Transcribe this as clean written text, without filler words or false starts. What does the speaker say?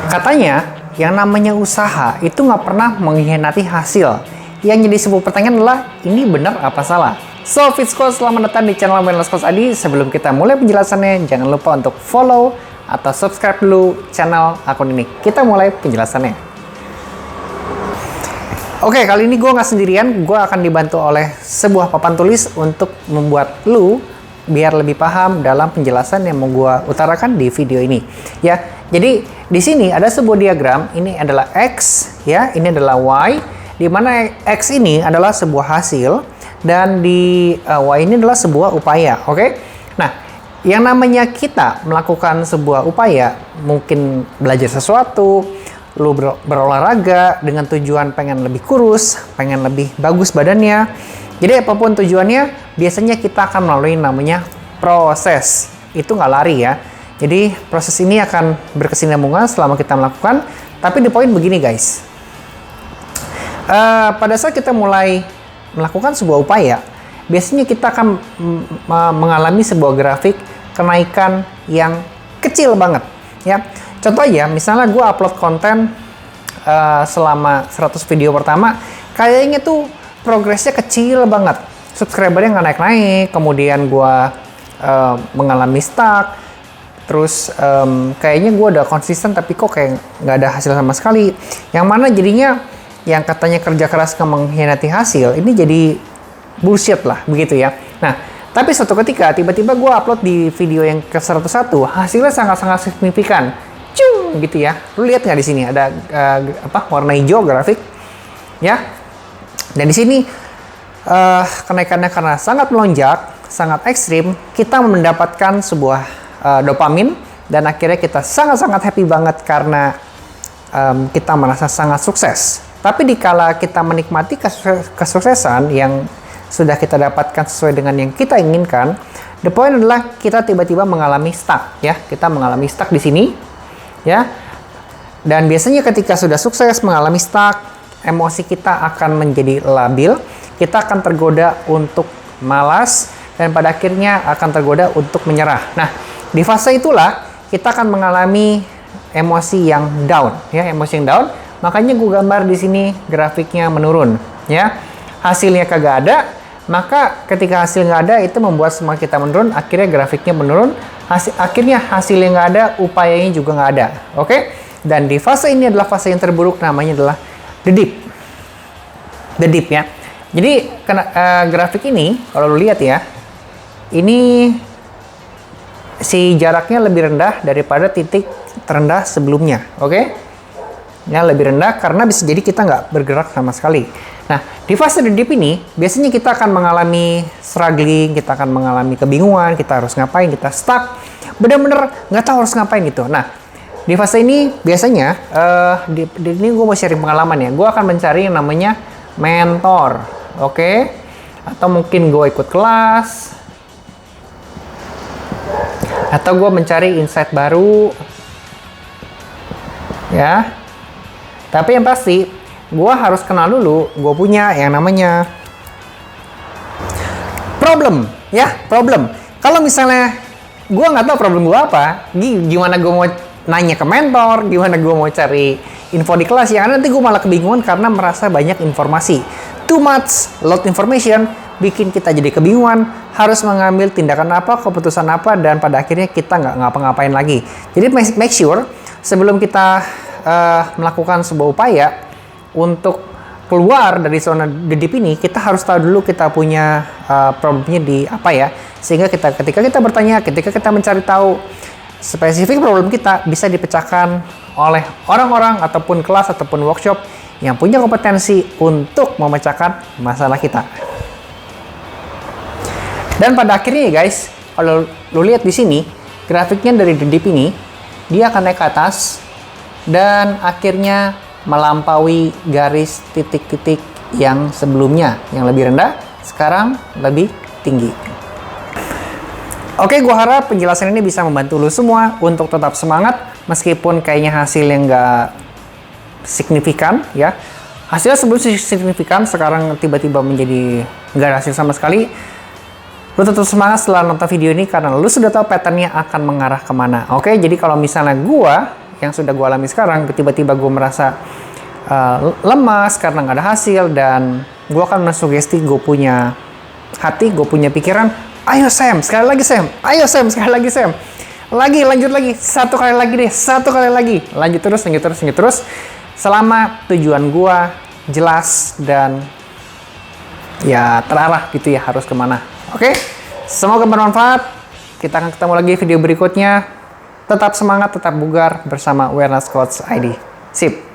Katanya, yang namanya usaha itu nggak pernah mengkhianati hasil. Yang jadi sebuah pertanyaan adalah, ini benar apa salah? So, Fitsco, selamat datang di channel Mindless Coach Adi. Sebelum kita mulai penjelasannya, jangan lupa untuk follow atau subscribe dulu channel akun ini. Kita mulai penjelasannya. Oke, kali ini gue nggak sendirian. Gue akan dibantu oleh sebuah papan tulis untuk membuat lu biar lebih paham dalam penjelasan yang mau gue utarakan di video ini. Ya, jadi di sini ada sebuah diagram. Ini adalah X, ya. Ini adalah Y. Di mana X ini adalah sebuah hasil dan di Y ini adalah sebuah upaya. Oke. Nah, yang namanya kita melakukan sebuah upaya, mungkin belajar sesuatu, lu berolahraga dengan tujuan pengen lebih kurus, pengen lebih bagus badannya. Jadi apapun tujuannya, biasanya kita akan melalui namanya proses. Itu nggak lari ya. Jadi proses ini akan berkesinambungan selama kita melakukan. Tapi the point begini guys. Pada saat kita mulai melakukan sebuah upaya, biasanya kita akan mengalami sebuah grafik kenaikan yang kecil banget. Ya, contoh ya, misalnya gue upload konten selama 100 video pertama, kayaknya tuh progresnya kecil banget, subscribernya nggak naik-naik, kemudian gue mengalami stuck, terus kayaknya gue udah konsisten tapi kok kayak nggak ada hasil sama sekali. Yang mana jadinya yang katanya kerja keras mengkhianati hasil, ini jadi bullshit lah, begitu ya. Nah, tapi suatu ketika tiba-tiba gue upload di video yang ke-101, hasilnya sangat-sangat signifikan, cung gitu ya. Lu lihat nggak di sini ada warna hijau grafik, ya. Dan di sini kenaikannya karena sangat melonjak, sangat ekstrim, kita mendapatkan sebuah dopamin dan akhirnya kita sangat-sangat happy banget karena kita merasa sangat sukses. Tapi dikala kita menikmati kesuksesan yang sudah kita dapatkan sesuai dengan yang kita inginkan, the point adalah kita tiba-tiba mengalami stuck, ya. Kita mengalami stuck di sini, ya. Dan biasanya ketika sudah sukses mengalami stuck, emosi kita akan menjadi labil, kita akan tergoda untuk malas, dan pada akhirnya akan tergoda untuk menyerah. Nah, di fase itulah kita akan mengalami emosi yang down, ya, emosi yang down. Makanya gue gambar di sini grafiknya menurun, ya. Hasilnya kagak ada, maka ketika hasil nggak ada itu membuat semangat kita menurun, akhirnya grafiknya menurun, akhirnya hasilnya nggak ada, upayanya juga nggak ada, oke? Dan di fase ini adalah fase yang terburuk, namanya adalah the dip, ya. Jadi grafik ini kalau lu lihat ya, ini si jaraknya lebih rendah daripada titik terendah sebelumnya, oke? Ya, lebih rendah karena bisa jadi kita nggak bergerak sama sekali. Nah, di fase the dip ini biasanya kita akan mengalami struggling, kita akan mengalami kebingungan, kita harus ngapain, kita stuck, bener-bener nggak tahu harus ngapain gitu. Nah, di fase ini biasanya di ini gue mau sharing pengalaman ya. Gue akan mencari yang namanya mentor, oke? Atau mungkin gue ikut kelas, atau gue mencari insight baru, ya. Tapi yang pasti gue harus kenal dulu. Gue punya yang namanya problem, ya, problem. Kalau misalnya gue nggak tahu problem gue apa, gimana gue mau nanya ke mentor, gimana gue mau cari info di kelas, ya nanti gue malah kebingungan karena merasa banyak informasi. Too much, lot information, bikin kita jadi kebingungan, harus mengambil tindakan apa, keputusan apa, dan pada akhirnya kita nggak ngapa-ngapain lagi. Jadi make sure sebelum kita melakukan sebuah upaya untuk keluar dari zona the dip ini, kita harus tahu dulu kita punya problemnya di apa ya, sehingga ketika kita bertanya, ketika kita mencari tahu spesifik problem kita, bisa dipecahkan oleh orang-orang ataupun kelas ataupun workshop yang punya kompetensi untuk memecahkan masalah kita. Dan pada akhirnya ya guys, kalau lu lihat di sini grafiknya dari the dip ini, dia akan naik ke atas dan akhirnya melampaui garis titik-titik yang sebelumnya yang lebih rendah, sekarang lebih tinggi. Oke, gue harap penjelasan ini bisa membantu lo semua untuk tetap semangat meskipun kayaknya hasil yang nggak signifikan, ya. Hasilnya sebelum signifikan, sekarang tiba-tiba menjadi nggak ada hasil sama sekali. Lu tetap semangat setelah nonton video ini karena lu sudah tahu patternnya akan mengarah kemana. Oke, jadi kalau misalnya gua yang sudah gue alami sekarang, tiba-tiba gue merasa lemas karena nggak ada hasil, dan gue akan mensugesti gue punya hati, gue punya pikiran, ayo Sam, sekali lagi Sam, ayo Sam, sekali lagi Sam, lanjut lagi, satu kali lagi deh, satu kali lagi, lanjut terus, selama tujuan gue jelas dan ya terarah gitu ya, harus kemana. Oke, semoga bermanfaat. Kita akan ketemu lagi video berikutnya. Tetap semangat, tetap bugar bersama Wellness Coach ID. Sip.